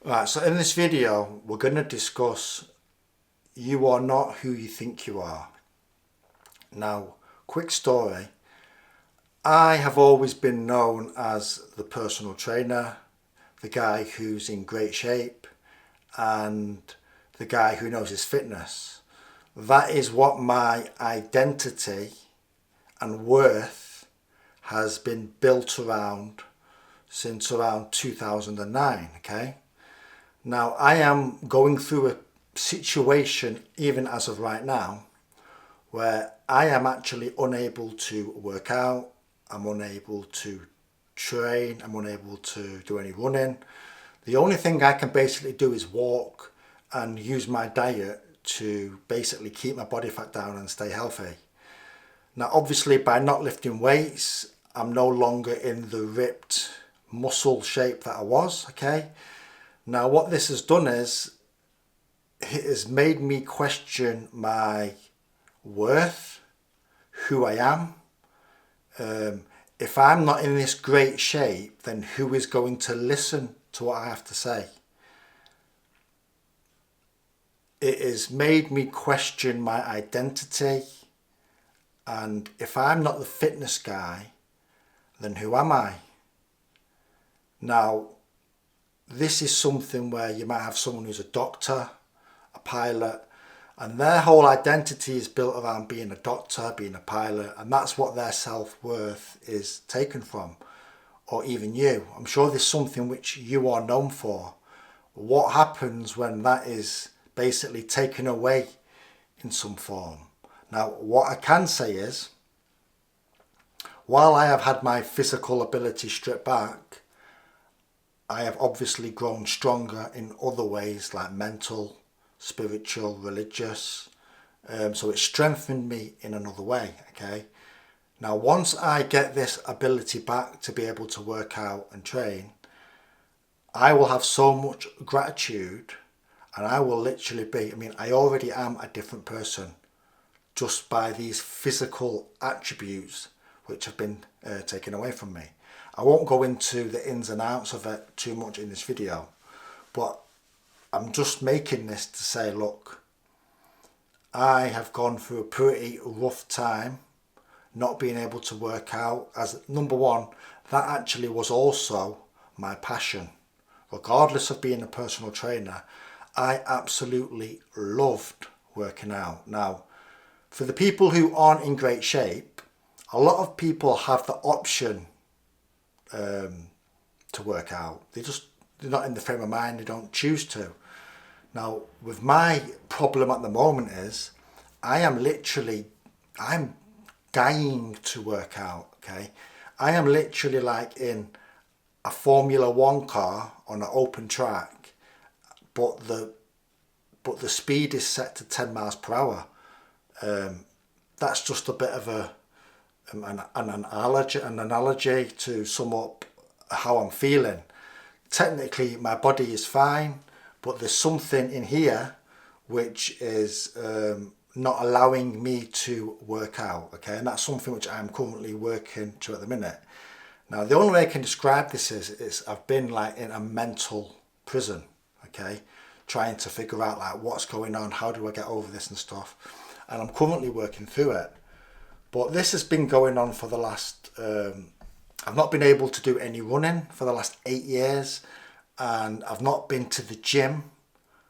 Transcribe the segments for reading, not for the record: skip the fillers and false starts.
Right, so in this video, we're going to discuss you are not who you think you are. Now, quick story. I have always been known as the personal trainer, the guy who's in great shape, and the guy who knows his fitness. That is what my identity and worth has been built around since around 2009, okay? Now, I am going through a situation, even as of right now, where I am actually unable to work out, I'm unable to train, I'm unable to do any running. The only thing I can basically do is walk and use my diet to basically keep my body fat down and stay healthy. Now, obviously, by not lifting weights, I'm no longer in the ripped muscle shape that I was, okay? Now, what this has done is it has made me question my worth, who I am. If I'm not in this great shape, then who is going to listen to what I have to say? It has made me question my identity. And if I'm not the fitness guy, then who am I? Now, this is something where you might have someone who's a doctor, a pilot, and their whole identity is built around being a doctor, being a pilot, and that's what their self-worth is taken from. Or even you. I'm sure there's something which you are known for. What happens when that is basically taken away in some form? Now, what I can say is, while I have had my physical ability stripped back, I have obviously grown stronger in other ways, like mental, spiritual, religious. So it's strengthened me in another way, okay? Now, once I get this ability back to be able to work out and train, I will have so much gratitude, and I will literally be, I already am a different person just by these physical attributes which have been taken away from me. I won't go into the ins and outs of it too much in this video, but I'm just making this to say, look, I have gone through a pretty rough time not being able to work out. As number one, that actually was also my passion. Regardless of being a personal trainer, I absolutely loved working out. Now, for the people who aren't in great shape, a lot of people have the option to work out. They're not in the frame of mind, they don't choose to. Now, with my problem at the moment is, I'm dying to work out, okay? I am literally like in a Formula One car on an open track, but the speed is set to 10 miles per hour. That's just a bit of an analogy to sum up how I'm feeling. Technically, my body is fine, but there's something in here which is not allowing me to work out, okay? And that's something which I'm currently working to at the minute. Now, the only way I can describe this is I've been like in a mental prison, okay? Trying to figure out like what's going on, how do I get over this and stuff. And I'm currently working through it. But this has been going on for the last, I've not been able to do any running for the last 8 years. And I've not been to the gym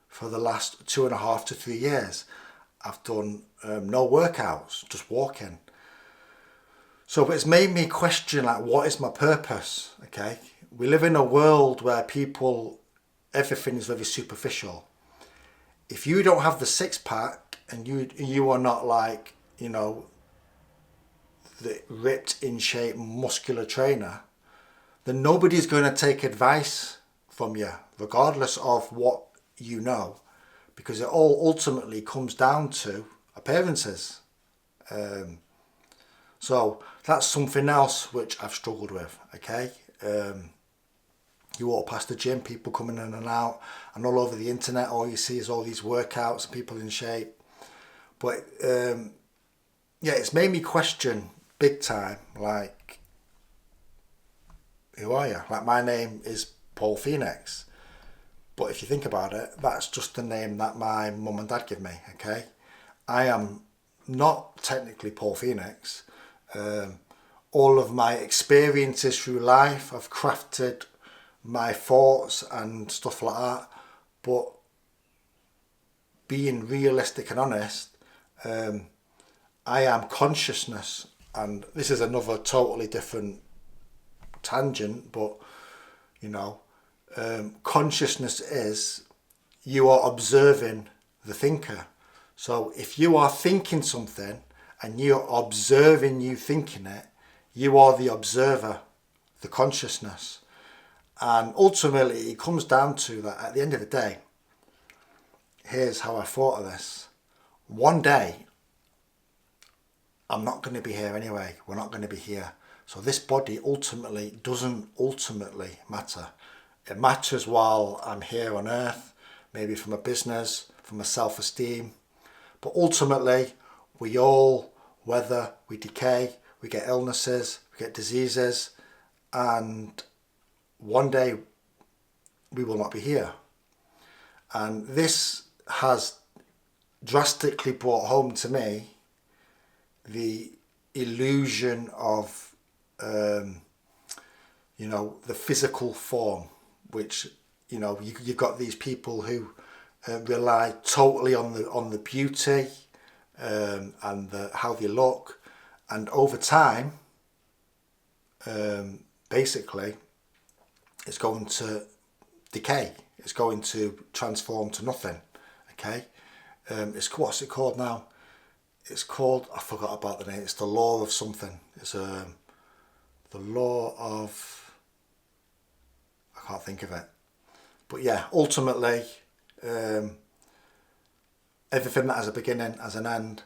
for the last 2.5 to 3 years. I've done no workouts, just walking. So it's made me question like, what is my purpose? Okay, we live in a world where everything is very superficial. If you don't have the six pack and you are not like, the ripped in shape muscular trainer, then nobody's going to take advice from you, regardless of what you know, because it all ultimately comes down to appearances. So that's something else which I've struggled with, okay? You walk past the gym, people coming in and out, and all over the internet, all you see is all these workouts and people in shape. But it's made me question big time, like, who are you? Like, my name is Paul Phoenix, But if you think about it, that's just the name that my mum and dad give me, okay? I am not technically Paul Phoenix. All of my experiences through life, I've crafted my thoughts and stuff like that. But being realistic and honest, I am consciousness. And this is another totally different tangent, but, you know, consciousness is you are observing the thinker. So if you are thinking something and you're observing you thinking it, you are the observer, the consciousness. And ultimately it comes down to that at the end of the day, here's how I thought of this. One day, I'm not going to be here anyway. We're not going to be here. So this body ultimately doesn't matter. It matters while I'm here on earth, maybe from a business, from a self-esteem. But ultimately, we all, whether we decay, we get illnesses, we get diseases, and one day we will not be here. And this has drastically brought home to me the illusion of, you know, the physical form, which, you know, you've got these people who rely totally on the beauty and how they look, and over time, basically, it's going to decay. It's going to transform to nothing. Okay, what's it called now? It's called, I forgot about the name. It's the law of something. It's the law of, I can't think of it. But yeah, ultimately, everything that has a beginning has an end.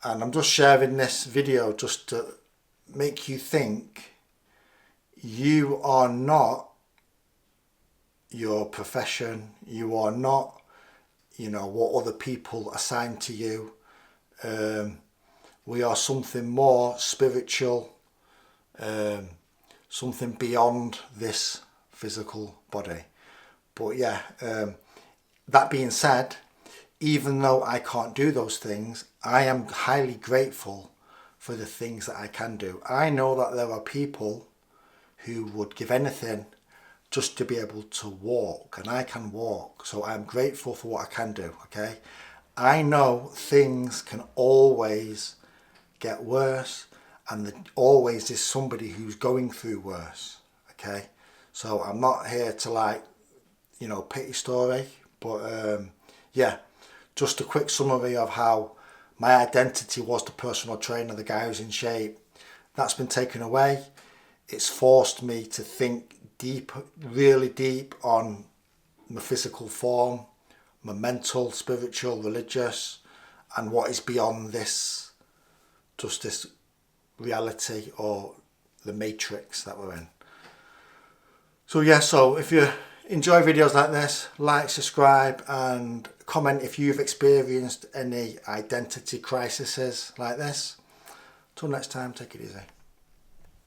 And I'm just sharing this video just to make you think you are not your profession. You are not, you know, what other people assign to you. We are something more spiritual, something beyond this physical body. But yeah, that being said, even though I can't do those things, I am highly grateful for the things that I can do. I know that there are people who would give anything just to be able to walk, and I can walk, so I'm grateful for what I can do, okay? I know things can always get worse, and there always is somebody who's going through worse, okay? So I'm not here to, like, you know, pity story, but yeah, just a quick summary of how my identity was the personal trainer, the guy who's in shape. That's been taken away. It's forced me to think deep, really deep on my physical form, my mental, spiritual, religious, and what is beyond this, just this reality or the matrix that we're in. So yeah, so if you enjoy videos like this, like, subscribe, and comment if you've experienced any identity crises like this. Till next time, take it easy.